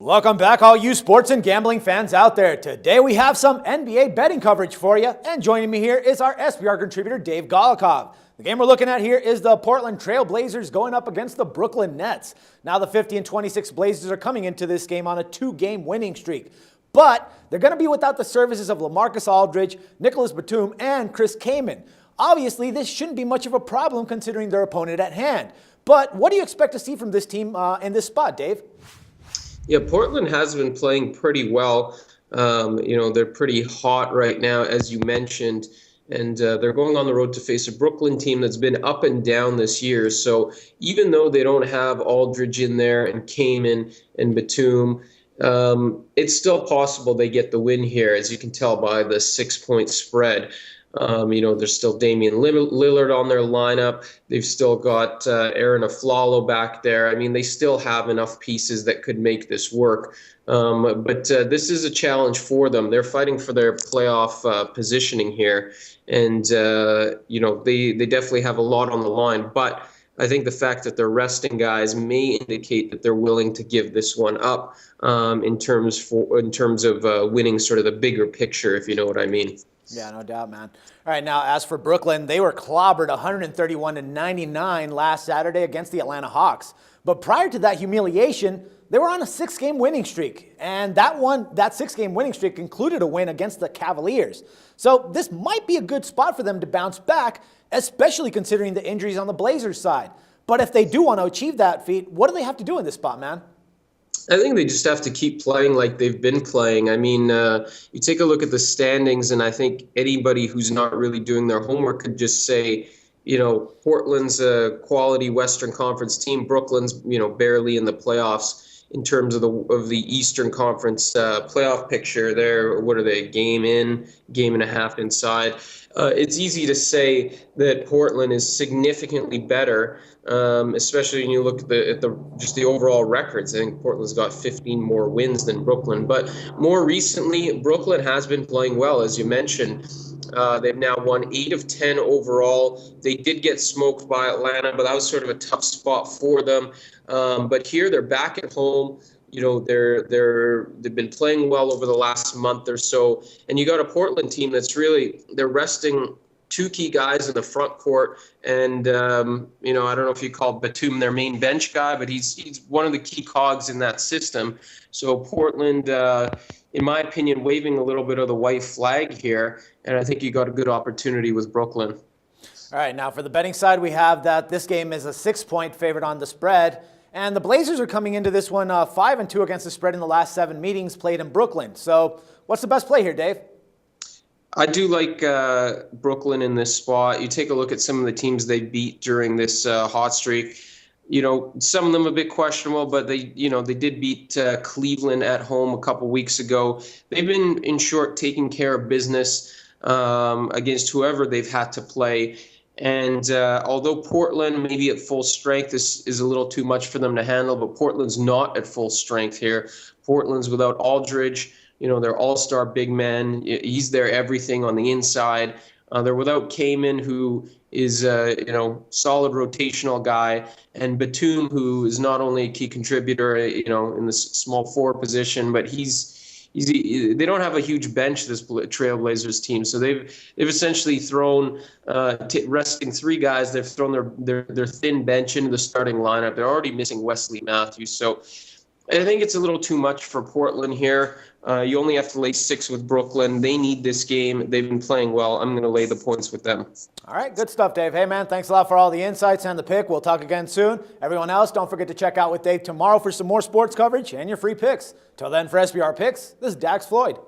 Welcome back, all you sports and gambling fans out there. Today we have some NBA betting coverage for you, and joining me here is our SBR contributor, Dave Golikov. The game we're looking at here is the Portland Trailblazers going up against the Brooklyn Nets. Now the 50-26 Blazers are coming into this game on a 2-game winning streak, but they're going to be without the services of LaMarcus Aldridge, Nicholas Batum, and Chris Kaman. Obviously, this shouldn't be much of a problem considering their opponent at hand. But what do you expect to see from this team in this spot, Dave? Yeah, Portland has been playing pretty well. They're pretty hot right now, as you mentioned, and they're going on the road to face a Brooklyn team that's been up and down this year. So even though they don't have Aldridge in there and Kaman and Batum, it's still possible they get the win here, as you can tell by the 6-point spread. There's still Damian Lillard on their lineup. They've still got Aaron Aflalo back there. I mean, they still have enough pieces that could make this work. But this is a challenge for them. They're fighting for their playoff positioning here. And, they definitely have a lot on the line. But I think the fact that they're resting guys may indicate that they're willing to give this one up in terms of winning sort of the bigger picture, if you know what I mean. Yeah, no doubt, man. All right, now as for Brooklyn, they were clobbered 131-99 last Saturday against the Atlanta Hawks. But prior to that humiliation, they were on a 6-game winning streak. And that 6-game winning streak included a win against the Cavaliers. So this might be a good spot for them to bounce back, especially considering the injuries on the Blazers side. But if they do want to achieve that feat, what do they have to do in this spot, man? I think they just have to keep playing like they've been playing. I mean, you take a look at the standings, and I think anybody who's not really doing their homework could just say, Portland's a quality Western Conference team. Brooklyn's, barely in the playoffs in terms of the Eastern Conference playoff picture. They're, what are they, game and a half inside. It's easy to say that Portland is significantly better, especially when you look at the overall records. I think Portland's got 15 more wins than Brooklyn. But more recently, Brooklyn has been playing well, as you mentioned. They've now won 8 of 10 overall. They did get smoked by Atlanta, but that was sort of a tough spot for them. But here they're back at home. They've been playing well over the last month or so, and you got a Portland team they're resting 2 key guys in the front court, and I don't know if you call Batum their main bench guy, but he's one of the key cogs in that system. So Portland, in my opinion, waving a little bit of the white flag here, and I think you got a good opportunity with Brooklyn. All right, now for the betting side, we have that this game is a 6-point favorite on the spread. And the Blazers are coming into this one 5-2 against the spread in the last 7 meetings played in Brooklyn. So what's the best play here, Dave? I do like Brooklyn in this spot. You take a look at some of the teams they beat during this hot streak. Some of them a bit questionable, but they did beat Cleveland at home a couple weeks ago. They've been, in short, taking care of business against whoever they've had to play. And although Portland maybe at full strength is a little too much for them to handle, but Portland's not at full strength here. Portland's without Aldridge, their all-star big man. He's their everything on the inside. They're without Kaman, who is solid rotational guy, and Batum, who is not only a key contributor, in the small forward position, but they don't have a huge bench, this Trailblazers team, so they've essentially thrown resting 3 guys. They've thrown their thin bench into the starting lineup. They're already missing Wesley Matthews, so I think it's a little too much for Portland here. You only have to lay 6 with Brooklyn. They need this game. They've been playing well. I'm going to lay the points with them. All right, good stuff, Dave. Hey, man, thanks a lot for all the insights and the pick. We'll talk again soon. Everyone else, don't forget to check out with Dave tomorrow for some more sports coverage and your free picks. Till then, for SBR Picks, this is Dax Floyd.